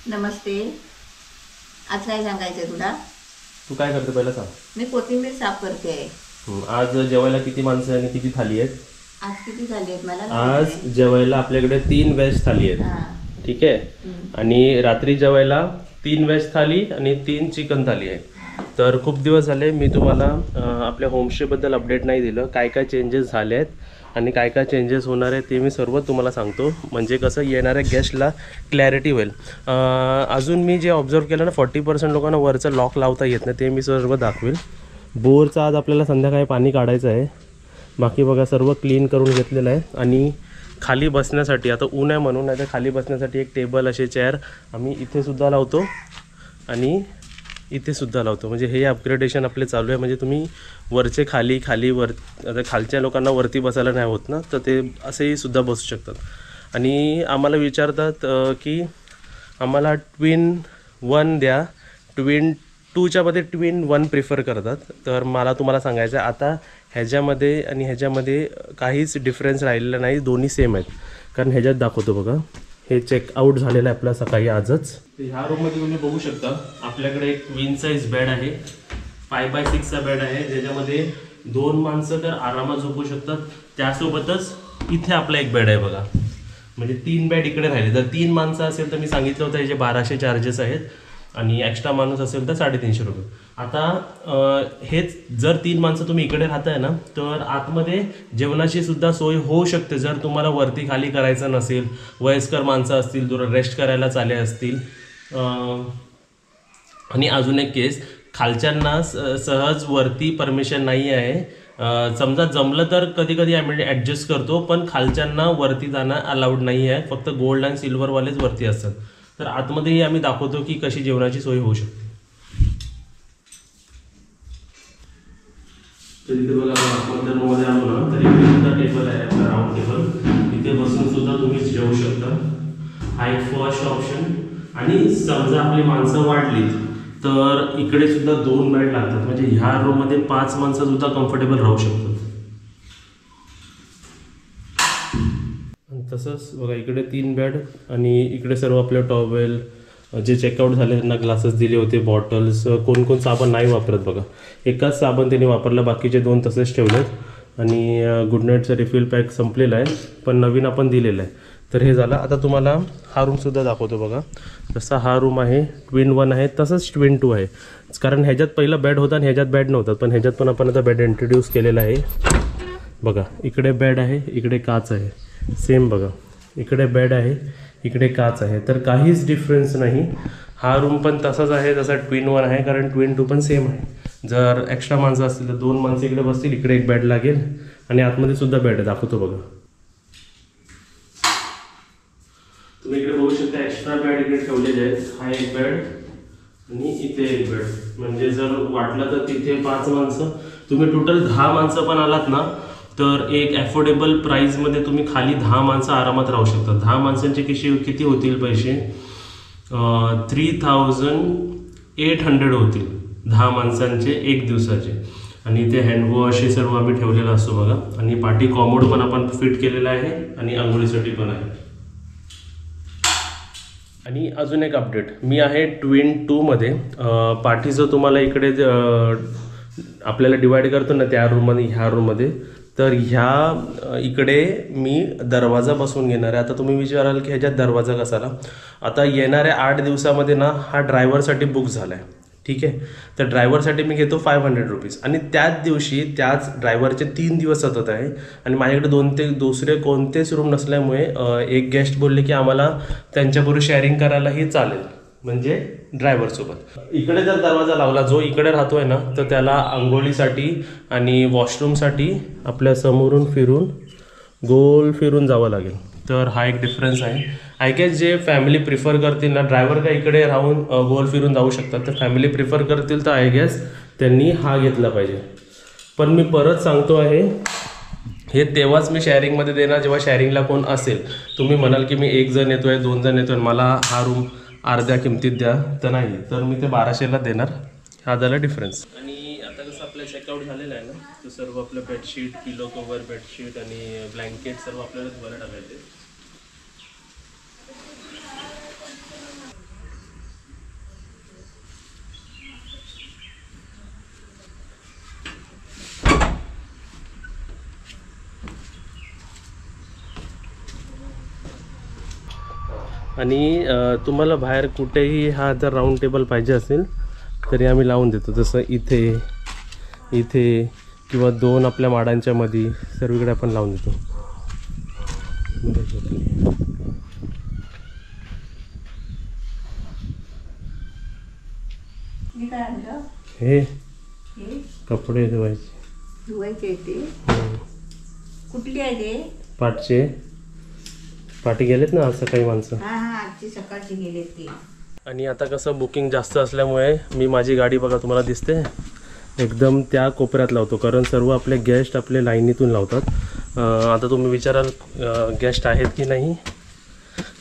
नमस्ते. आज काय सांगायचं तुला? तू काय करते पहिलं सांग. मी कोथिंबीर साफ करते आहे. आज जेवायला किती माणसं आणि किती थाली आहेत? आज किती झाली आहेत मला नाही आज माहिती. जेवायला आपल्याकडे 3 व्हेज थाली आहेत. हां. ठीक आहे. आणि रात्री जेवायला 3 व्हेज थाली आणि 3 चिकन थाली आहे. तर खूप दिवस झाले मी तुम्हाला आपल्या होमस्टेबद्दल अपडेट नाही दिलं. काय काय चेंजेस झाले आहेत आणि काय काय चेंजेस होणार आहे ते मी सर्व तुम्हाला सांगतो. म्हणजे कसं येणाऱ्या गेस्टला क्लॅरिटी होईल. अजून मी जे ऑब्झर्व केलं ना 40% लोकांना वरचं लॉक लावता येत नाही, ते मी सर्व दाखवेल. बोरचं आज आपल्याला संध्याकाळी पाणी काढायचं आहे. बाकी बघा सर्व क्लीन करून घेतलेलं आहे. आणि खाली बसण्यासाठी आता ऊन आहे म्हणून, नाही तर खाली बसण्यासाठी एक टेबल असे चेअर आम्ही इथे सुद्धा लावतो आणि इथे सुद्धा लावतो. म्हणजे हे अपग्रेडेशन आपले चालू आहे. म्हणजे तुम्ही वरचे खाली, खाली वर, आता खालच्या लोकांना वरती बसायला नाही होत ना, तर ते असेही सुद्धा बसू शकतात. आणि आम्हाला विचारतात की आम्हाला ट्विन 1 द्या, ट्विन 2च्या मध्ये ट्विन 1 प्रिफर करतात. तर मला तुम्हाला सांगायचं आहे आता ह्याच्यामध्ये आणि ह्याच्यामध्ये काहीच डिफरन्स राहिलेला नाही, दोन्ही सेम आहेत. कारण ह्याच्यात दाखवतो बघा, हे चेकआउट झालेलं आहे आपलं सकाळी आजच. ह्या रूममध्ये तुम्ही बघू शकता आपल्याकडे एक क्वीन साईज बेड आहे. 5x6चा बेड आहे, ज्याच्यामध्ये 2 माणसं तर आरामात झोपू शकतात. त्यासोबतच इथे आपला एक बेड आहे बघा. म्हणजे 3 बेड इकडे राहिले. जर 3 माणसं असेल तर मी सांगितलं होतं याचे 1200 चार्जेस आहेत आणि एक्स्ट्रा माणूस असेल तर 350 रुपये. आता हेच जर 3 माणसं तुम्ही इकडे राहताय ना, तर आतमध्ये जेवणाची सुद्धा सोय होऊ शकते. जर तुम्हाला वरती खाली करायचं नसेल, वयस्कर माणसं असतील, दूर रेस्ट करायला चाले असतील. आणि अजून एक केस, खालच्यांना सहज वरती परमिशन नाही आहे. समजा जमलं तर कधी कधी आम्ही ॲडजस्ट करतो, पण खालच्यांना वरती जाणं अलाउड नाही आहे. फक्त गोल्ड आणि सिल्वरवालेच वरती असतात. तर आतमध्येही आम्ही दाखवतो की कशी जेवणाची सोय होऊ शकते. तर इथे बघा आपण रूममध्ये आलो ना, तर इथे सुद्धा टेबल आहे आपला, राऊंड टेबल. इथे बसून सुद्धा तुम्ही जेवू शकता. हा एक फर्स्ट ऑप्शन. आणि समजा आपली माणसं वाढली तर इकडे सुद्धा 2 बेड लागतात. म्हणजे ह्या रूममध्ये 5 माणसं सुद्धा कम्फर्टेबल राहू शकतात. तसंच बघा इकडे 3 बेड आणि इकडे सर्व आपले टॉवेल, जे चेकआउट झाले त्यांना ग्लासेस दिले होते, बॉटल्स. कोण कोण साबण नाही वापरत बघा, एकाच साबण त्यांनी वापरला, बाकीचे 2 तसेच ठेवलेत. आणि गुड नाईटचा रिफिल पॅक संपलेला आहे, पण नवीन आपण दिलेला आहे. तर हे झालं. आता तुम्हाला हा रूमसुद्धा दाखवतो बघा. जसा हा रूम आहे ट्विन 1 आहे, तसंच ट्विन 2 आहे. कारण ह्याच्यात पहिला बेड होता आणि ह्याच्यात बेड नव्हता, पण ह्याच्यात पण आपण आता बेड इंट्रोड्यूस केलेला आहे. बघा इकडे बेड आहे, इकडे काच आहे. सेम बघा, इकडे बेड आहे, इकडे काच आहे. तर काहीच डिफरन्स नाही. हा रूम पण तसाच आहे जसा ट्विन 1 आहे, कारण ट्विन 2 पण सेम आहे. जर एक्स्ट्रा माणसं असतील तर 2 माणसं इकडे बसतील, इकडे एक बेड लागेल. आणि आतमध्ये सुद्धा बेड आहे, दाखवतो बघा. तुम्ही इकडे बघू शकता एक्स्ट्रा बेड इकडे ठेवलेले आहेत. हा एक बेड आणि इथे एक बेड. म्हणजे जर वाटलं तर तिथे 5 माणसं, तुम्ही टोटल 10 माणसं पण आलात ना, तर एक ॲफोर्डेबल प्राईजमध्ये तुम्ही खाली 10 माणसं आरामात राहू शकता. 10 माणसांचे किती होतील पैसे? 3800 होतील 10 माणसांचे 1 दिवसाचे. आणि ते हँडवॉश हे सर्व आम्ही ठेवलेलं असतो बघा. आणि पाठी कॉमोड पण आपण फिट केलेला आहे आणि आंघोळीसाठी पण आहे. आणि अजून एक अपडेट, मी आहे ट्विन 2मध्ये. पाठीचं तुम्हाला इकडे आपल्याला डिवाईड करतो ना त्या रूममध्ये ह्या रूममध्ये, तर ह्या इकडे मी दरवाजा बसवून घेणार आहे. आता तुम्ही विचाराल की ह्याच्यात दरवाजा कसाला? आता येणाऱ्या 8 दिवसामध्ये ना हा ड्रायव्हरसाठी बुक झाला आहे. ठीक आहे. तर ड्रायव्हरसाठी मी घेतो 500 रुपीज. आणि त्याच दिवशी त्याच ड्रायव्हरचे 3 दिवस सतत आहे. आणि माझ्याकडे दुसरे कोणतेच रूम नसल्यामुळे एक गेस्ट बोलले की आम्हाला त्यांच्याबरोबर शेअरिंग करायलाही चालेल, म्हणजे ड्रायव्हरसोबत. इकडे जर दरवाजा लावला, जो इकडे राहतोय ना, तर त्याला आंघोळीसाठी आणि वॉशरूमसाठी आपल्या समोरून गोल फिरून जावं लागेल. तर हा एक डिफरन्स आहे. आय गेस जे फॅमिली प्रिफर करतील ना, ड्रायव्हर का इकडे राहून गोल फिरून जाऊ शकतात, तर फॅमिली प्रिफर करतील तर आय गेस त्यांनी हा घेतला पाहिजे. पण मी परत सांगतो आहे, हे तेव्हाच मी शेअरिंगमध्ये देणार जेव्हा शेअरिंगला कोण असेल. तुम्ही म्हणाल की मी 1 जण येतो आहे, 2 जण येतो आहे, मला हा रूम अर्ध्या किमतीत द्या, तर नाही, तर मी ते 1200ला देणार. हा झाला डिफरन्स. आणि आता कसं आपलं चेकआउट झालेलं आहे ना, तर सर्व आपलं बेडशीट, पिलो कवर, बेडशीट आणि ब्लँकेट सर्व आपल्याला धुवायला टाकायचे. आणि तुम्हाला बाहेर कुठेही हा जर राऊंड टेबल पाहिजे असेल तरी आम्ही लावून देतो, जसं इथे इथे किंवा 2 आपल्या माडांच्या मध्ये सर्वीकडे आपण लावून देतो. मी काय आणलं? हे हे कपडे धुवायचे. धुवायचे ते. कुठली आहे ते? पाठी गेलेत ना आज सकाळी माणसं. हा हा, आजची सकाळची गेलेत ते. आणि आता कसं बुकिंग जास्त असल्यामुळे मी माझी गाडी बघा तुम्हाला दिसते एकदम त्या कोपऱ्यात लावतो, कारण सर्व आपले गेस्ट आपले लाईनीतून लावतात. आता तुम्ही विचाराल गेस्ट आहेत की नाही,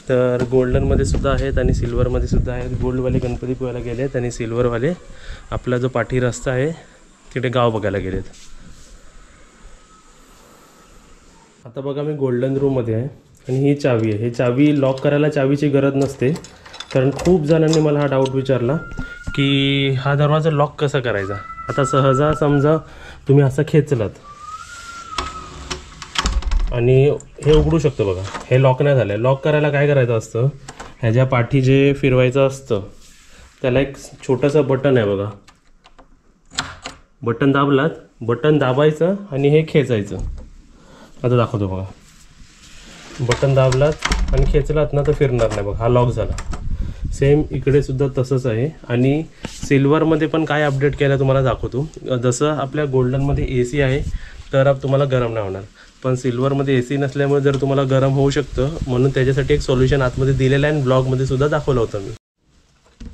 तर गोल्डनमध्ये सुद्धा आहेत आणि सिल्वरमध्ये सुद्धा आहेत. गोल्डवाले गणपतीपुळ्याला गेलेत आणि सिल्वरवाले आपला जो पाठी रस्ता आहे तिथे गाव बघायला गेलेत. आता बघा मी गोल्डन रूममध्ये आहे आणि ही चावी आहे. ही चावी लॉक करायला चावीची गरज नसते, कारण खूप जणांनी मला हा डाऊट विचारला की हा दरवाजा लॉक कसा करायचा. आता सहजा समजा तुम्ही असं खेचलात आणि हे उघडू शकतो बघा, हे लॉक नाही झालं. लॉक करायला काय करायचं असतं, ह्याच्या पाठी जे फिरवायचं असतं त्याला एक छोटंसं बटन आहे बघा, बटन दाबलात, बटन दाबायचं आणि हे खेचायचं. आता दाखवतो बघा, बटन दाबलात आणि खेचलात ना तर फिरणार नाही बघा, हा लॉक झाला. सेम इकडे सुद्धा तसंच आहे. आणि सिल्वरमध्ये पण काय अपडेट केलं तुम्हाला दाखवतो. जसं आपल्या गोल्डनमध्ये AC आहे तर तुम्हाला गरम नाही होणार, पण सिल्वरमध्ये AC नसल्यामुळे जर तुम्हाला गरम होऊ शकतं, म्हणून त्याच्यासाठी एक सोल्युशन आतमध्ये दिलेलं आहे आणि ब्लॉगमध्ये सुद्धा दाखवलं होतं मी.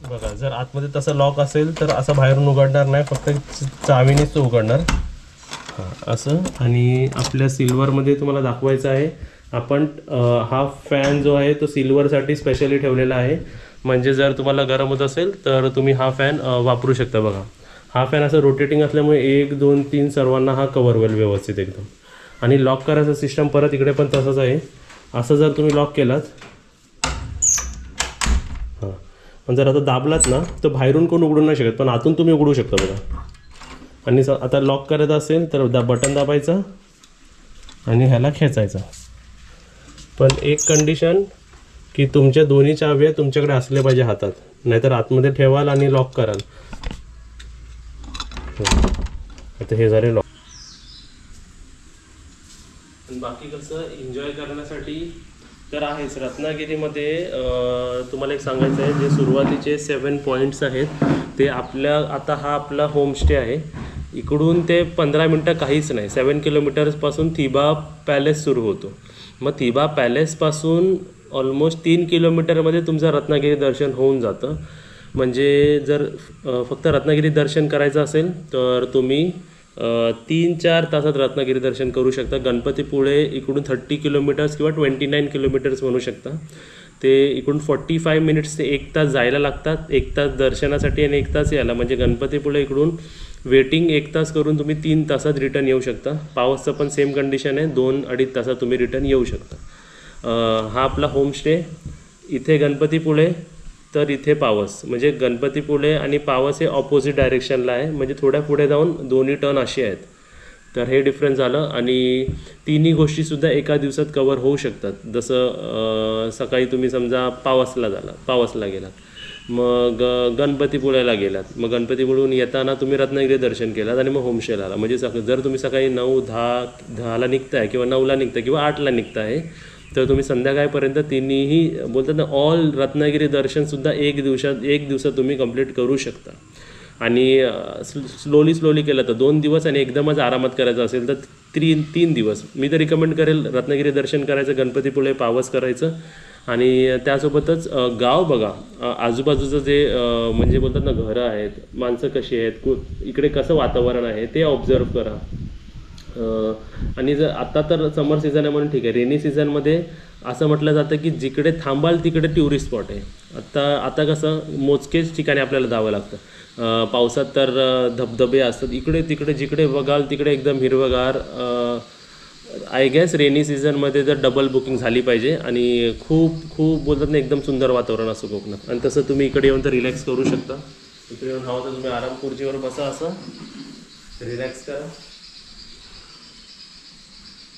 बघा जर आतमध्ये तसं लॉक असेल तर असं बाहेरून उघडणार नाही, फक्त चावीनेच तो उघडणार. हां असं. आणि आपल्या सिल्वरमध्ये तुम्हाला दाखवायचं आहे, आपण हा फॅन जो आहे तो सिल्वरसाठी स्पेशली ठेवलेला आहे. म्हणजे जर तुम्हाला गरम होत असेल तर तुम्ही हा फॅन वापरू शकता. बघा हा फॅन असं रोटेटिंग असल्यामुळे 1 2 3 सर्वांना हा कवर होईल व्यवस्थित एकदम. आणि लॉक करायचं सिस्टम परत इकडे पण तसंच आहे. असं जर तुम्ही लॉक केलात, हां पण जर आता दाबलात ना तर बाहेरून कोण उघडू नाही शकत, पण आतून तुम्ही उघडू शकता बघा. आणि आता लॉक करायचं असेल तर बटन दाबायचं आणि ह्याला खेचायचं. पण एक कंडिशन की तुमच्या दोन्ही चाव्या तुमच्याकडे असले पाहिजे हातात, नाहीतर आतमध्ये ठेवाल आणि लॉक कराल. आता हे झाले लॉक. बाकी कसं एन्जॉय करण्यासाठी तर आहेच. रत्नागिरीमध्ये तुम्हाला एक सांगायचं आहे, जे सुरुवातीचे 7 पॉईंट्स आहेत ते आता हा आपला होमस्टे आहे. इकडून ते 15 मिनटं काहीच नाही, 7 किलोमीटर्सपासून थिबा पॅलेस सुरू होतो. मग थिबा पॅलेसपासून ऑलमोस्ट 3 किलोमीटरमध्ये तुमचं रत्नागिरी दर्शन होऊन जातं. म्हणजे जर फक्त रत्नागिरी दर्शन करायचं असेल तर तुम्ही 3-4 तासात रत्नागिरी दर्शन करू शकता. गणपतीपुळे इकडून 30 किलोमीटर्स किंवा 29 किलोमीटर्स म्हणू शकता. ते इकडून 45 मिनिट्स ते 1 तास जायला लागतात, 1 तास दर्शनासाठी आणि 1 तास यायला. म्हणजे गणपतीपुळे इकडून वेटिंग 1 तास करून तुम्ही 3 तासात रिटर्न येऊ शकता. पावसचं पण सेम कंडिशन आहे, 2-2.5 तासात तुम्ही रिटर्न येऊ शकता. हा आपला होमस्टे इथे गणपतीपुळे तर इथे पावस. म्हणजे गणपतीपुळे आणि पावस हे ऑपोजिट डायरेक्शनला आहे, म्हणजे थोड्या पुढे जाऊन दोन्ही टर्न असे आहेत. तर हे डिफरन्स झालं. आणि तिन्ही गोष्टीसुद्धा एका दिवसात कवर होऊ शकतात. जसं सकाळी तुम्ही समजा पावसला गेलात, मग गणपतीपुळ्याला गेलात, मग गणपतीपुळून येताना तुम्ही रत्नागिरी दर्शन केलात आणि मग होमस्टेला आला. म्हणजे जर तुम्ही सकाळी 9-10ला निघताय किंवा 9ला निघताय किंवा 8ला निघताय तर तुम्ही संध्याकाळपर्यंत तिन्हीही बोलतात ना ऑल रत्नागिरी दर्शनसुद्धा एक दिवसात तुम्ही कंप्लीट करू शकता. आणि स्लोली केलं तर 2 दिवस आणि एकदमच आरामात करायचं असेल तर 3 दिवस. मी तर रिकमेंड करेल रत्नागिरी दर्शन करायचं, गणपतीपुळे पावस करायचं. आणि त्यासोबतच गाव बघा, आजूबाजूचं जे म्हणजे बोलतात ना घरं आहेत, माणसं कशी आहेत, इकडे कसं वातावरण आहे ते ऑब्झर्व करा. आणि जर आता तर समर सीझन आहे म्हणून ठीक आहे, रेनी सीझनमध्ये असं म्हटलं जातं की जिकडे थांबाल तिकडे टुरिस्ट स्पॉट आहे. आता कसं मोजकेच ठिकाणी आपल्याला जावं लागतं. पावसात तर धबधबे असतात इकडे तिकडे, जिकडे बघाल तिकडे एकदम हिरवगार. आय गेस रेनी सीझनमध्ये जर डबल बुकिंग झाली पाहिजे आणि खूप बोलतात ना एकदम सुंदर वातावरण असं कोकणात. आणि तसं तुम्ही इकडे येऊन तर रिलॅक्स करू शकता. इकडे येऊन हवं तर तुम्ही आराम खुर्चीवर बसा, असं रिलॅक्स करा.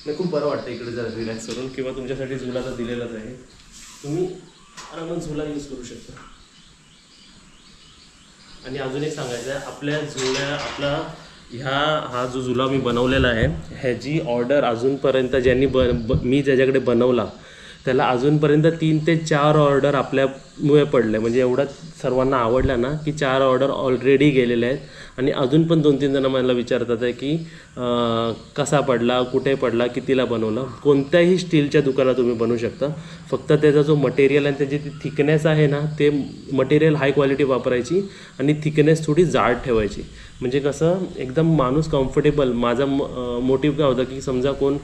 नाही खूप बरं वाटतं इकडे जरा रिलॅक्स करून, किंवा तुमच्यासाठी झुला तर दिलेलाच आहे. तुम्ही आरामात झुला यूज करू शकता. आणि अजून एक सांगायचं आहे, आपल्या झुल्या हा जो झुला मी बनवलेला आहे ह्याची ऑर्डर अजूनपर्यंत ज्यांनी मी ज्याच्याकडे बनवला त्याला अजूनपर्यंत 3 ते 4 ऑर्डर आपल्यामुळे पडले. म्हणजे एवढा सर्वांना आवडला ना की 4 ऑर्डर ऑलरेडी गेलेले आहेत. आणि अजून पण 2-3 जण मला विचारतात आहे की कसा पडला, कुठे पडला, कितीला बनवला. कोणत्याही स्टीलच्या दुकानात तुम्ही बनवू शकता. फक्त त्याचा जो मटेरियल आणि त्याची ती थिकनेस आहे ना, ते मटेरियल हाय क्वालिटी वापरायची आणि थिकनेस थोडी जाड ठेवायची. म्हणजे कसं एकदम माणूस कम्फर्टेबल. माझा मोटिव्ह काय होता की समजा कोण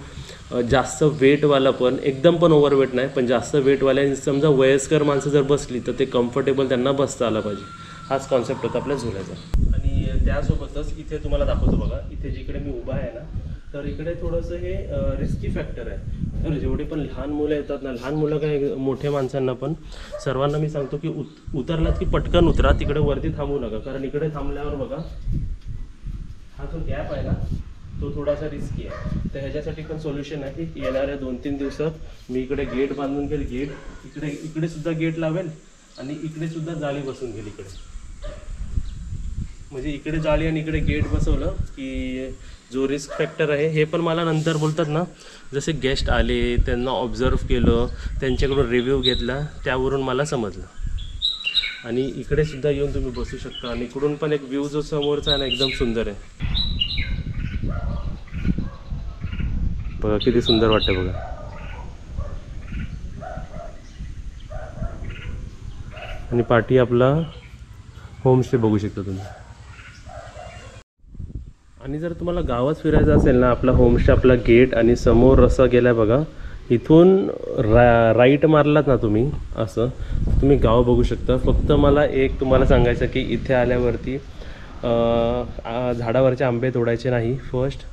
जास्त वेटवाला पण एकदम पण ओव्हरवेट नाही पण जास्त वेटवाल्या समजा वयस्कर माणसं जर बसली तर ते कम्फर्टेबल त्यांना बसता आलं पाहिजे. हाच कॉन्सेप्ट होता आपल्या झुल्याचा. आणि त्यासोबतच इथे तुम्हाला दाखवतो बघा, इथे जिकडे मी उभा आहे ना तर इकडे थोडंसं हे रिस्की फॅक्टर आहे. तर जेवढे पण लहान मुलं येतात ना, लहान मुलं काय मोठ्या माणसांना पण सर्वांना मी सांगतो की उतरलात की पटकन उतरा, तिकडे वरती थांबू नका. कारण इकडे थांबल्यावर बघा हा जो गॅप आहे ना तो थोडासा रिस्की आहे. तर ह्याच्यासाठी पण सोल्युशन आहे की येणाऱ्या 2-3 दिवसात मी इकडे गेट बांधून घेईल. इकडे सुद्धा गेट लावेल आणि इकडे सुद्धा जाळी बसून घेईल इकडे. म्हणजे इकडे जाळी आणि इकडे गेट बसवलं की जो रिस्क फॅक्टर आहे हे पण मला नंतर बोलतात ना, जसे गेस्ट आले त्यांना ऑब्झर्व केलं, त्यांच्याकडून रिव्ह्यू घेतला, त्यावरून मला समजलं. आणि इकडे सुद्धा येऊन तुम्ही बसू शकता. आणि इकडून पण एक व्ह्यू जो समोरचा आहे ना एकदम सुंदर आहे. बघा किती सुंदर वाटतं बघा. आणि पाठी आपला होमस्टे बघू शकता तुम्ही. आणि जर तुम्हाला गावात फिरायचं असेल ना, आपला होमस्टे आपला गेट आणि समोर रस्ता गेला आहे बघा, इथून राईट मारलात ना तुम्ही असं तुम्ही गाव बघू शकता. फक्त मला एक तुम्हाला सांगायचं की इथे आल्यावरती झाडावरचे आंबे तोडायचे नाही. फर्स्ट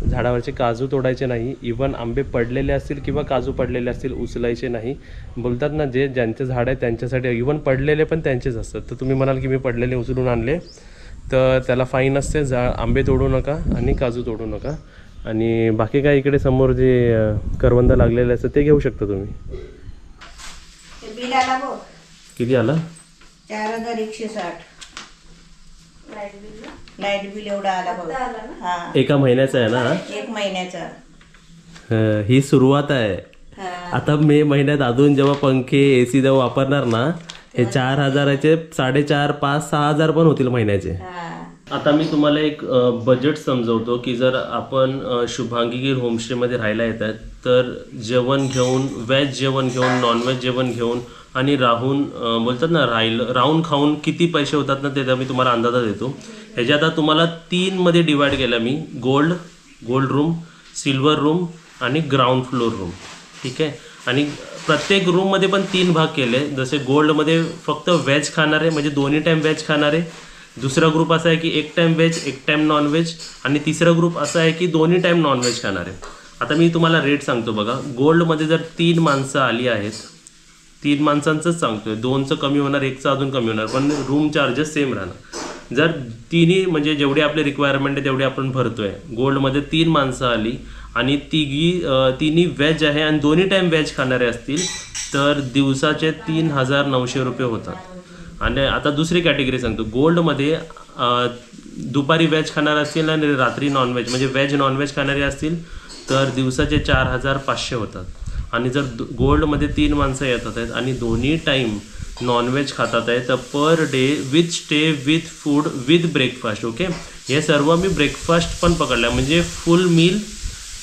झाडावरचे काजू तोडायचे नाही. इवन आंबे पडलेले असतील किंवा काजू पडलेले असतील उचलायचे नाही. बोलतात ना जे ज्यांचे झाड आहे त्यांच्यासाठी इवन पडलेले पण त्यांचेच असतात. तर तुम्ही म्हणाल की मी पडलेले उचलून आणले तर त्याला फाईन असते. आंबे तोडू नका आणि काजू तोडू नका. आणि बाकी काय इकडे समोर जे करवंद लागलेले असतात ते घेऊ शकता तुम्ही. बिल आला बघ किती आला? 4160 लाईट बिल एवढा आला बघ. हा एका महिन्याचा आहे ना? 1 महिन्याचा. ही सुरुवात आहे. आता मे महिन्यात अजून जेव्हा पंखे AC जेव्हा वापरणार ना हे 4000चे 4,500, 5,000, 6,000 पण होतील महिन्याचे. आता मी तुम्हाला एक बजेट समजवतो की जर आपण शुभांगी होमस्टेमध्ये राहायला येतात तर जेवण घेऊन, व्हेज जेवण घेऊन, नॉनव्हेज जेवण घेऊन आणि राहून बोलतात ना राहून खाऊन किती पैसे होतात ना ते मी तुम्हाला अंदाजा देतो. ह्याच्या आता तुम्हाला 3 मध्ये डिवाइड केला मी. गोल्ड रूम, सिल्वर रूम आणि ग्राउंड फ्लोर रूम. ठीक आहे. आणि प्रत्येक रूममध्ये पण 3 भाग केले. जसे गोल्डमध्ये फक्त व्हेज खाणारे म्हणजे 2 टाईम व्हेज खाणारे, दुसरा ग्रुप असा आहे की 1 टाईम व्हेज 1 टाईम नॉनव्हेज, आणि तिसरा ग्रुप असा आहे की 2 टाईम नॉनव्हेज खाणारे. आता मी तुम्हाला रेट सांगतो बघा. गोल्डमध्ये जर 3 माणसं आली आहेत, 3 माणसांचंच सांगतोय, 2चं कमी होणार, 1चं अजून कमी होणार, पण रूम चार्जेस सेम राहणार. जर तिन्ही म्हणजे जेवढी आपली रिक्वायरमेंट आहे तेवढी आपण भरतोय. गोल्डमध्ये 3 माणसं आली आणि तिन्ही व्हेज आहे आणि 2 टाईम व्हेज खाणारे असतील तर दिवसाचे 3,900 रुपये होतात. आणि आता दुसरी कॅटेगरी सांगतो. गोल्डमध्ये दुपारी व्हेज खाणारे असतील आणि रात्री नॉनव्हेज म्हणजे व्हेज नॉनव्हेज खाणारे असतील तर दिवसाचे 4,500 होतात. आणि जर गोल्डमध्ये 3 माणसं येतात आहेत आणि 2 टाईम नॉनव्हेज खातात आहे तर per day with stay with food with breakfast. Okay, हे सर्व मी ब्रेकफास्ट पण पकडलं म्हणजे फुल मील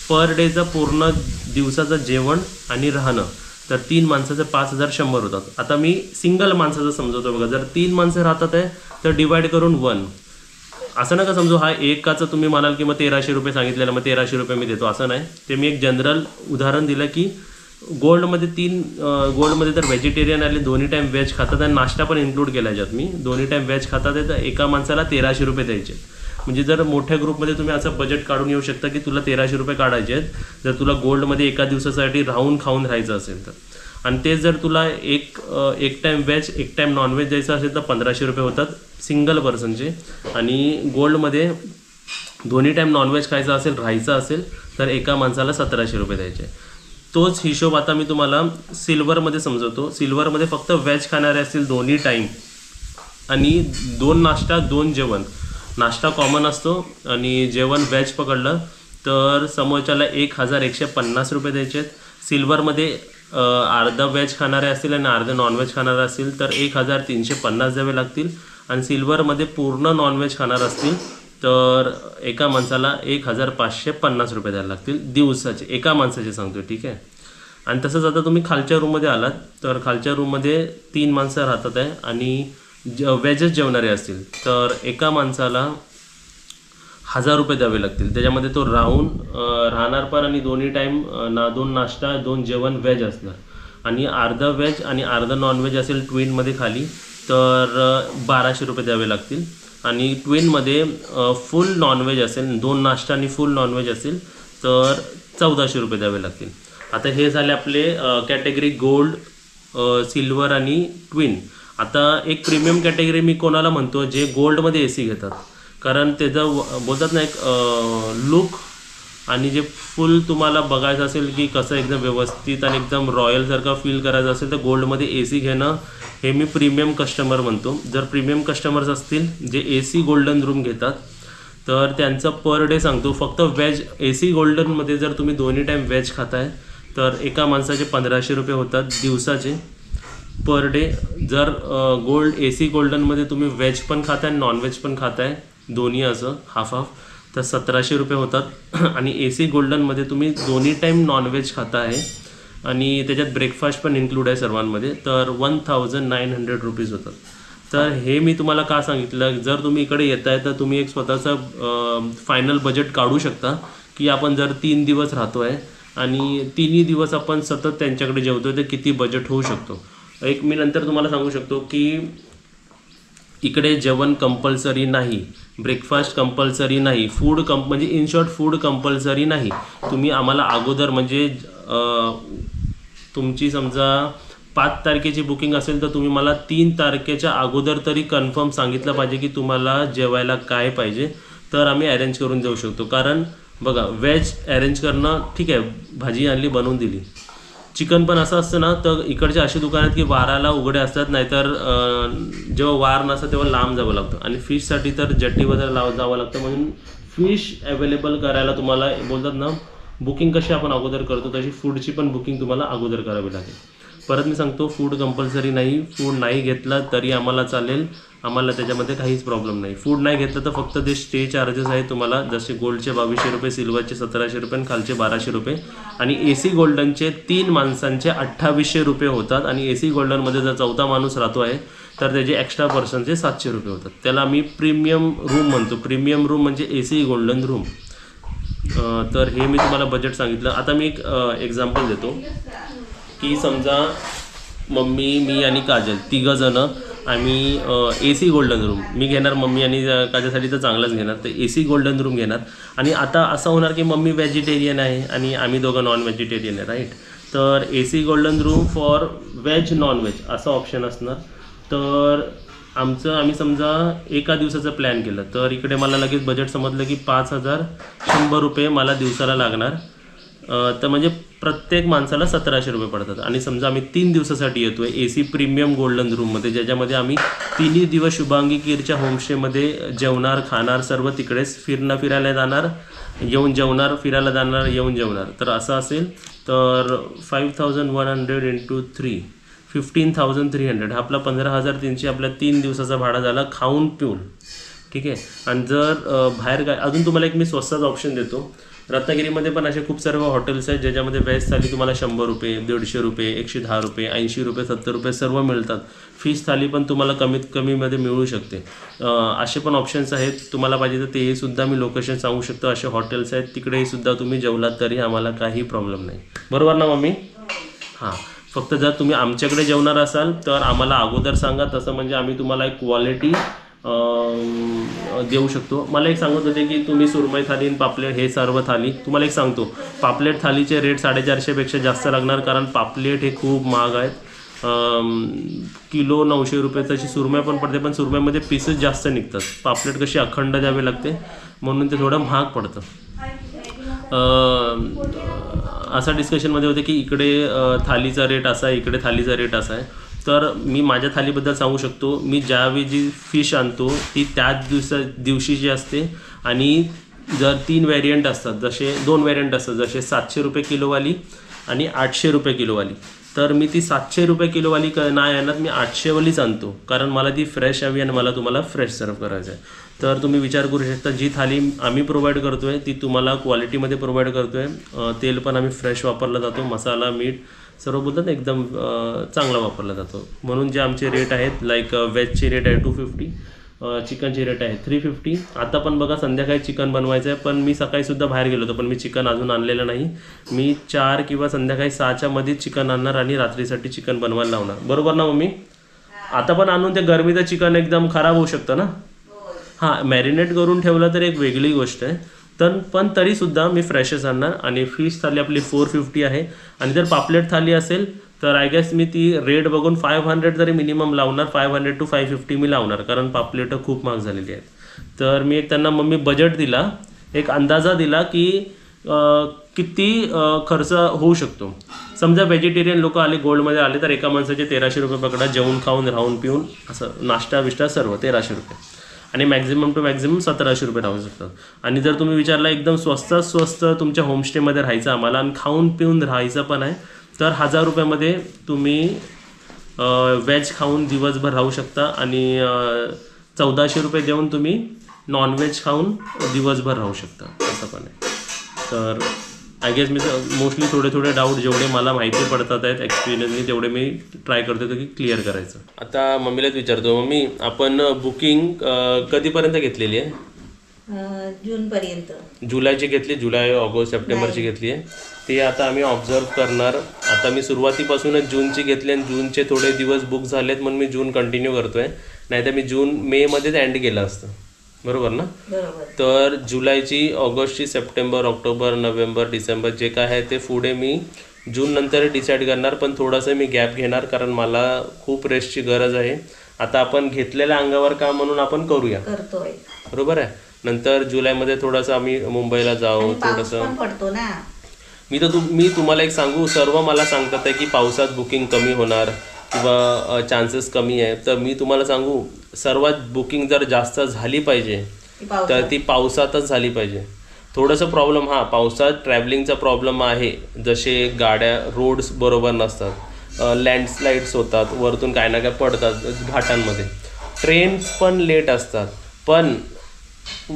पर डेचं पूर्ण दिवसाचं जेवण आणि राहणं. तर 3 माणसाचं 5,100 होतात. आता मी सिंगल माणसाचं समजवतो बघा. जर 3 माणसं राहतात आहे तर डिवाइड करून 1. असं नका समजू हा एकाचं तुम्ही म्हणाल की मग 1,300 रुपये सांगितलेलं मग 1,300 रुपये मी देतो, असं नाही. ते मी एक जनरल उदाहरण दिलं की गोल्डमध्ये तर व्हेजिटेरियन आले, 2 टाईम व्हेज खातात आणि नाश्ता पण इन्क्लूड केला याच्यात मी. 2 टाईम व्हेज खातात आहे तर एका माणसाला 1,300 रुपये द्यायचे. म्हणजे जर मोठ्या ग्रुपमध्ये तुम्ही असं बजेट काढून येऊ शकता की तुला 1,300 रुपये काढायचे आहेत जर तुला गोल्डमध्ये एका दिवसासाठी राहून खाऊन राहायचं असेल तर. आणि ते जर तुला एक टाईम व्हेज 1 टाईम नॉनव्हेज द्यायचं असेल तर 1,500 रुपये होतात सिंगल पर्सनचे. आणि गोल्डमध्ये 2 टाईम नॉनव्हेज खायचं असेल, राहायचं असेल तर एका माणसाला 1,700 रुपये द्यायचे. तोच हिशोब आता मी तुम्हाला सिल्वरमध्ये समजवतो. सिल्वरमध्ये फक्त व्हेज खाणारे असतील दोन्ही टाईम आणि 2 नाश्ता 2 जेवण. नाश्ता कॉमन असतो आणि जेवण व्हेज पकडलं तर समोरच्याला 1150 रुपये द्यायचे आहेत. सिल्वरमध्ये अर्धा व्हेज खाणारे असतील आणि अर्धे नॉनव्हेज खाणारे असतील तर 1350 द्यावे लागतील. आणि सिल्वरमध्ये पूर्ण नॉनव्हेज खाणार असतील तर एका माणसाला 1550 रुपये द्यायला लागतील दिवसाचे, एका माणसाचे सांगतो, ठीक आहे. आणि तसंच आता तुम्ही खालच्या रूममध्ये आलात तर खालच्या रूममध्ये 3 माणसं राहतात आहे आणि व्हेजच जेवणारे असतील तर एका माणसाला 1000 रुपये द्यावे लागतील. त्याच्यामध्ये तो राहणार पण आणि दोन्ही टाईम 2 नाश्ता 2 जेवण व्हेज असणार. आणि अर्धा व्हेज आणि अर्धा नॉनव्हेज असेल ट्विनमध्ये खाली तर 1200 रुपये द्यावे लागतील. आणि ट्विनमध्ये फुल नॉनव्हेज असेल 2 नाश्ता आणि फुल नॉनव्हेज असेल तर 1400 रुपये द्यावे लागतील. आता हे झाले आपले कॅटेगरी गोल्ड, सिल्वर आणि ट्विन. आता एक प्रीमियम कॅटेगरी मी कोणाला म्हणतो, जे गोल्डमध्ये AC घेतात, कारण त्याचं बोलतात ना एक लुक आणि जे फुल तुम्हाला बघायचं असेल की कसं एकदम व्यवस्थित आणि एकदम रॉयलसारखं फील करायचं असेल तर गोल्डमध्ये AC घेणं हे मी प्रीमियम कस्टमर म्हणतो. जर प्रीमियम कस्टमर्स असतील जे AC गोल्डन रूम घेतात तर त्यांचं पर डे सांगतो फक्त व्हेज AC गोल्डनमध्ये जर तुम्ही दोन्ही टाईम व्हेज खाताय तर एका माणसाचे 1500 रुपये होतात दिवसाचे पर डे. जर AC गोल्डनमध्ये तुम्ही व्हेज पण खाताय नॉनव्हेज पण खाताय दोन्ही असं हाफ तर 1700 रुपये होतात. आणि AC गोल्डनमध्ये तुम्ही दोन्ही टाईम नॉनव्हेज खाता आहे आणि त्याच्यात ब्रेकफास्ट पण इन्क्लूड आहे सर्वांमध्ये तर 1900 रुपीज होतात. तर हे मी तुम्हाला का सांगितलं, जर तुम्ही इकडे येत आहे तर तुम्ही एक स्वतःचं फायनल बजेट काढू शकता की आपण जर 3 दिवस राहतो आहे आणि 3ही दिवस आपण सतत त्यांच्याकडे जेवतो तर किती बजेट होऊ शकतो. एक मी नंतर तुम्हाला सांगू शकतो की इकडे जेवण कंपल्सरी नाही, ब्रेकफास्ट कंपल्सरी नाही, फूड म्हणजे इन शॉर्ट फूड कंपल्सरी नाही. तुम्ही आम्हाला अगोदर म्हणजे तुमची समजा 5 तारखेची बुकिंग असेल तर तुम्ही मला 3 तारखेच्या अगोदर तरी कन्फर्म सांगितलं पाहिजे की तुम्हाला जेवायला काय पाहिजे तर आम्ही अरेंज करून देऊ शकतो. कारण बघा व्हेज अरेंज करणं ठीक आहे, भाजी आणली बनवून दिली. चिकन पण असं असतं ना तर इकडचे असे दुकान आहेत की वाराला उघडे असतात, नाहीतर जेव्हा वार नसतं तेव्हा लांब जावं लागतं. आणि फिशसाठी तर जट्टीवर जावं लागतं. म्हणून फिश अवेलेबल करायला तुम्हाला बोलतात ना बुकिंग कशी आपण अगोदर करतो तशी फूडची पण बुकिंग तुम्हाला अगोदर करावी लागेल. परत मी सांगतो फूड कंपल्सरी नाही, फूड नाही घेतला तरी आम्हाला चालेल, आम्हाला त्याच्यामध्ये काहीच प्रॉब्लेम नाही. फूड नाही घेतलं तर फक्त ते स्टे चार्जेस आहेत तुम्हाला, जसे गोल्डचे 2200 रुपये, सिल्वरचे 1700 रुपये आणि खालचे 1200 रुपये. आणि AC गोल्डनचे 3 माणसांचे 2800 रुपये होतात. आणि AC गोल्डनमध्ये जर 4था माणूस राहतो आहे तर त्याचे एक्स्ट्रा पर्सनचे 700 रुपये होतात. त्याला मी प्रीमियम रूम म्हणतो. प्रीमियम रूम म्हणजे AC गोल्डन रूम. तर हे मी तुम्हाला बजेट सांगितलं. आता मी एक एक्झाम्पल देतो की समजा मम्मी, मी आणि काजल 3 जणं आम्ही AC गोल्डन रूम मी घेणार, मम्मी आणि काजलसाठी तर चांगलंच घेणार, तर AC गोल्डन रूम घेणार. आणि आता असं होणार की मम्मी व्हेजिटेरियन आहे आणि आम्ही दोघं नॉन व्हेजिटेरियन आहे, राईट. तर AC golden room for veg non veg असं ऑप्शन असणार. तर आम्ही समजा एका दिवसाचं प्लॅन केलं तर इकडे मला लगेच बजेट समजलं की 5100 रुपये मला दिवसाला लागणार. तर म्हणजे प्रत्येक माणसाला 1700 रुपये पडतात. आणि समजा आम्ही 3 दिवसासाठी येतो आहे AC प्रीमियम गोल्डन रूममध्ये, ज्याच्यामध्ये आम्ही 3ही दिवस शुभांगी कीरच्या होमस्टेमध्ये जेवणार, खाणार, सर्व तिकडेच फिरायला जाणार, येऊन जेवणार, फिरायला जाणार, येऊन जेवणार. तर असं असेल तर 5100 × 3 15,300 हा आपला 15,300 आपल्या 3 दिवसाचा भाडा झाला खाऊन पिऊन, ठीक आहे. आणि जर बाहेर काय अजून तुम्हाला एक मी स्वस्ताचा ऑप्शन देतो. रत्नागिरीमध्ये पण असे खूप सर्व हॉटेल्स आहेत ज्याच्यामध्ये व्हेज थाली तुम्हाला 100 रुपये, 150 रुपये, 110 रुपये, 80 रुपये, 70 रुपये सर्व मिळतात. फिश थाली पण तुम्हाला कमीत कमीमध्ये मिळू शकते. असे पण ऑप्शन्स आहेत. तुम्हाला पाहिजे तर ते सुद्धा मी लोकेशन सांगू शकतो. असे हॉटेल्स आहेत, तिकडेही सुद्धा तुम्ही जेवलात तरी आम्हाला काही प्रॉब्लेम नाही. बरोबर ना मम्मी? हां, फक्त जर तुम्ही आमच्याकडे जेवणार असाल तर आम्हाला अगोदर सांगा, तसं म्हणजे आम्ही तुम्हाला एक क्वालिटी देऊ शकतो. मला एक सांगत होते की तुम्ही सुरमई थाली आणि पापलेट हे सर्व थाली, तुम्हाला एक सांगतो पापलेट थालीचे रेट 450पेक्षा जास्त लागणार, कारण पापलेट हे खूप महाग आहेत. किलो 900 रुपये. तशी सुरमई पण पडते पण सुरमईमध्ये पीसेस जास्त निघतात. पापलेट कशी अखंड द्यावे लागते म्हणून ते थोडं महाग पडतं. असा डिस्कशनमध्ये होते की इकडे थालीचा रेट असा आहे, इकडे थालीचा रेट असा आहे. तर मी माझ्या थालीबद्दल सांगू शकतो. मी ज्यावेळी जी फिश आणतो ती त्याच दिवशी जी असते. आणि जर 3 व्हेरियंट असतात, जसे 2 व्हेरियंट असतात, जसे 700 रुपये किलोवाली आणि 800 रुपये किलोवाली. तर मी ती 700 रुपये किलोवाली नाही आणत, मी 800वालीच आणतो, कारण मला ती फ्रेश हवी आणि मला तुम्हाला फ्रेश सर्व करायचं आहे. तर तुम्ही विचार करू शकता, जी थाली आम्ही प्रोव्हाइड करतो आहे ती तुम्हाला क्वालिटीमध्ये प्रोव्हाइड करतो आहे. तेल पण आम्ही फ्रेश वापरला जातो, मसाला मीठ सर्व बोलतात एकदम चांगला वापरला जातो. म्हणून जे आमचे रेट आहेत, लाईक व्हेजची रेट आहे 250, चिकनची रेट आहे 350. आता पण बघा संध्याकाळी चिकन बनवायचं आहे, पण मी सकाळीसुद्धा बाहेर गेलो होतो, पण मी चिकन अजून आणलेलं नाही. मी 4 किंवा संध्याकाळी 6च्या मध्ये चिकन आणणार आणि रात्रीसाठी चिकन बनवायला लावणार. बरोबर ना मम्मी? आता पण आणून ते गरमीचं चिकन एकदम खराब होऊ शकतं ना. हां, मॅरिनेट करून ठेवलं तर एक वेगळी गोष्ट आहे. पण तरीसुद्धा मी फ्रेशच आणणार. आणि फिश थाली आपली 450 आहे. आणि जर पापलेट थाली असेल तर आय गेस मी ती रेट बघून 500 तरी मिनिमम लावणार. 500 to 550 मी लावणार, कारण पापलेटं खूप महाग झालेली आहेत. तर मी एक त्यांना मम्मी बजेट दिला, एक अंदाजा दिला की किती खर्च होऊ शकतो. समजा व्हेजिटेरियन लोक आले, गोल्डमध्ये आले, तर एका माणसाचे 1300 रुपये पकडा, जेवून खाऊन राहून पिऊन असं नाश्ता विष्टा सर्व 1300 रुपये. आणि मॅक्झिमम टू मॅक्झिमम 1700 रुपये राहू शकतात. आणि जर तुम्ही विचारला एकदम स्वस्त तुमच्या होमस्टेमध्ये राहायचं आम्हाला आणि खाऊन पिऊन राहायचं पण आहे, तर 1000 रुपयामध्ये तुम्ही व्हेज खाऊन दिवसभर राहू शकता. आणि 1400 रुपये देऊन तुम्ही नॉनव्हेज खाऊन दिवसभर राहू शकता, असं पण आहे. तर आय गेस मी मोस्टली थोडे डाऊट जेवढे मला माहिती पडतात आहेत एक्सपिरियन्सनी, तेवढे मी ट्राय करतो की क्लिअर करायचं. आता मम्मीलाच विचारतो, मम्मी आपण बुकिंग कधीपर्यंत घेतलेली आहे? जूनपर्यंत. जुलैची घेतली, जुलै ऑगस्ट सप्टेंबरची घेतली आहे. ते आता आम्ही ऑब्झर्व करणार. आता मी सुरुवातीपासूनच जूनची घेतली आणि जूनचे थोडे दिवस बुक झालेत, म्हणून मी जून कंटिन्यू करतोय. नाहीतर मी मे मध्येच एंड केलं असतं. बरोबर ना? तर जुलैची, ऑगस्टची, सप्टेंबर, ऑक्टोबर, नोव्हेंबर, डिसेंबर जे काय आहे ते पुढे मी जून नंतर डिसाईड करणार. पण थोडंसं मी गॅप घेणार, कारण मला खूप रेस्टची गरज आहे. आता आपण घेतलेल्या अंगावर काम म्हणून आपण करूया, बरोबर आहे. नंतर जुलैमध्ये थोडंसं आम्ही मुंबईला जाऊ, थोडंसं पडतो ना. मी तुम्हाला एक सांगू, सर्व मला सांगतात आहे की पावसात बुकिंग कमी होणार किंवा चान्सेस कमी आहे. तर मी तुम्हाला सांगू, सर्वात बुकिंग जर जास्त झाली पाहिजे तर ती पावसातच झाली पाहिजे. थोडंसं प्रॉब्लेम, पावसात ट्रॅव्हलिंगचा प्रॉब्लेम आहे. जसे गाड्या, रोड्स बरोबर नसतात, लँडस्लाईड्स होतात, वरतून काय ना काय पडतात घाटांमध्ये, ट्रेन्स पण लेट असतात. पण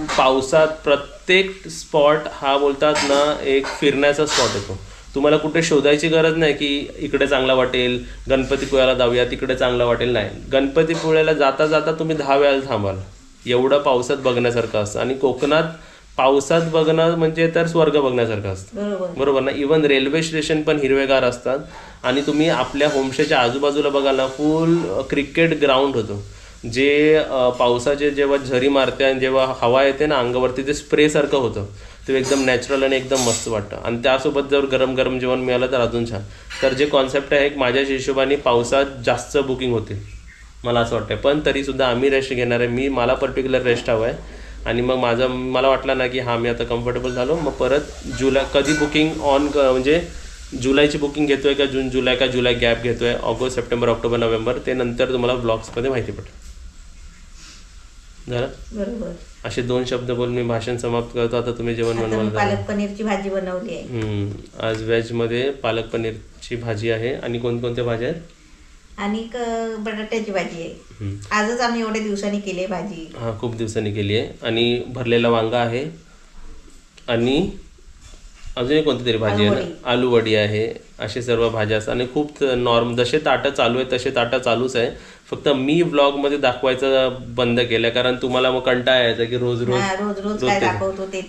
पावसात प्रत्येक स्पॉट हा बोलतात ना एक फिरण्याचा स्पॉट येतो. तुम्हाला कुठे शोधायची गरज नाही की इकडे चांगला वाटेल, गणपतीपुळ्याला जाऊया तिकडे चांगलं वाटेल. नाही, गणपतीपुळ्याला जाता जाता तुम्ही 10 वेळा थांबाल, एवढं पावसात बघण्यासारखं असतं. आणि कोकणात पावसात बघणं म्हणजे तर स्वर्ग बघण्यासारखं असतं, बरोबर ना. इवन रेल्वे स्टेशन पण हिरवेगार असतात. आणि तुम्ही आपल्या होमस्टेच्या आजूबाजूला बघाल ना, फुल क्रिकेट ग्राउंड होतो. जे पावसाचे जेव्हा झरी मारते आणि जेव्हा हवा येते ना अंगावरती, ते स्प्रेसारखं होतं. ते एकदम नॅचरल आणि एकदम मस्त वाटतं. आणि त्यासोबत जर गरम गरम जेवण मिळालं तर अजून छान. तर जे कॉन्सेप्ट आहे माझ्या हिशोबाने पावसात जास्त बुकिंग होते मला असं वाटतं. पण तरीसुद्धा आम्ही रेस्ट घेणार आहे. मला पर्टिक्युलर रेस्ट हवा आहे. आणि मग मला वाटलं ना की मी आता कम्फर्टेबल झालो, मग परत जुलै कधी बुकिंग म्हणजे जुलैची बुकिंग घेतोय का जून जुलै का जुलै गॅप घेतोय, ऑगस्ट सप्टेंबर ऑक्टोबर नोव्हेंबर, ते नंतर तुम्हाला ब्लॉग्समध्ये माहिती पडेल. झालं? बरोबर. असे 2 शब्द बोलून मी भाषण समाप्त करतो. आता तुम्ही जेवण बनवायला. पालक पनीरची भाजी बनवली आहे. आज व्हेजमध्ये पालक पनीरची भाजी आहे. आणि कोणकोणत्या भाज्या आहेत? आणि बटाट्याची भाजी आहे. आजच आम्ही एवढ्या दिवसांनी केली भाजी. खूप दिवसांनी केली आहे. आणि भरलेला वांगा आहे. आणि अजून एक कोणती तरी भाजी आहे ना, आलू वडी आहे. असे सर्व भाज्या असतात. आणि खूप जसे ताटं चालू आहे तसे ताटं चालूच आहे. फक्त मी व्लॉगमध्ये दाखवायचं बंद केलं, कारण तुम्हाला मग कंटाळा यायचा की रोज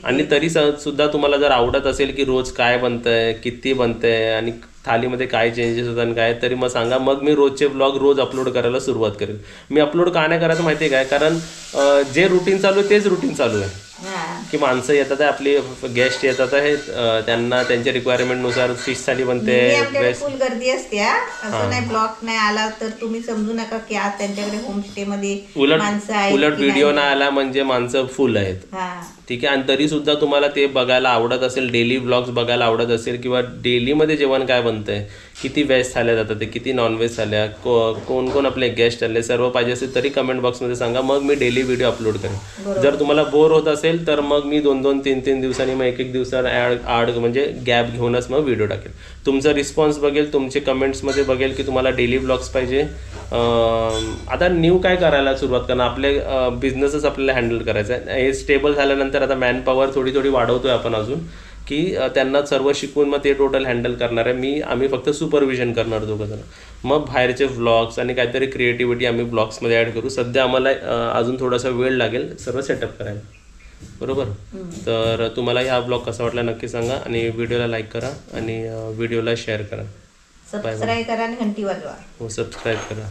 आणि तरी सुद्धा तुम्हाला जर आवडत असेल की रोज काय बनतंय, किती बनतंय आणि थालीमध्ये काय चेंजेस होतात आणि काय, तरी मग सांगा. मग मी रोजचे व्लॉग रोज अपलोड करायला सुरुवात करेन. मी अपलोड का नाही करायचं माहिती आहे काय, कारण जे रुटीन चालू आहे तेच रुटीन चालू आहे. की माणसं येतात, आपली गेस्ट येतात आहेत, त्यांना त्यांच्या रिक्वायरमेंटनुसार फिश थाली बनते. फुल गर्दी असते. असं नाही ब्लॉग नाही आला तर तुम्ही समजू नका की आज त्यांच्याकडे होमस्टे मध्ये उलट व्हिडिओ नाही आला म्हणजे माणसं फुल आहेत. ठीक आहे. आणि तरीसुद्धा तुम्हाला ते बघायला आवडत असेल, डेली व्लॉग्स बघायला आवडत असेल, किंवा डेलीमध्ये जेवण काय बनतंय, किती व्हेज थाल्या जातात ते, किती नॉनव्हेज थाल्या, कोण कोण आपले गेस्ट आले, सर्व पाहिजे असेल तरी कमेंट बॉक्समध्ये सांगा. मग मी डेली व्हिडिओ अपलोड करेन. जर तुम्हाला बोर होत असेल तर मग मी 2-2, 3-3 दिवसांनी, मग 1-1 दिवसात आड म्हणजे गॅप घेऊनच मग व्हिडिओ टाकेल. तुमचा रिस्पॉन्स बघेल, तुमचे कमेंट्समध्ये बघेल की तुम्हाला डेली व्लॉग्स पाहिजे. आता न्यू काय करायला सुरुवात करणार, आपले बिझनेसच आपल्याला हँडल करायचा आहे. हे स्टेबल झाल्यानंतर आता मॅनपॉवर थोडी वाढवतोय आपण अजून, की त्यांना सर्व शिकवून मग ते टोटल हँडल करणार आहे. आम्ही फक्त सुपरविजन करणार दोघं जण. मग बाहेरचे व्लॉग्स आणि काहीतरी क्रिएटिव्हिटी आम्ही ब्लॉग्समध्ये ॲड करू. सध्या आम्हाला अजून थोडासा वेळ लागेल सर्व सेटअप करायला. बरोबर. तर तुम्हाला हा ब्लॉग कसा वाटला नक्की सांगा, आणि व्हिडिओला लाईक करा आणि व्हिडिओला शेअर करा. सबस्क्राईब करा आणि घंटी वाजवा. हो, सबस्क्राईब करा.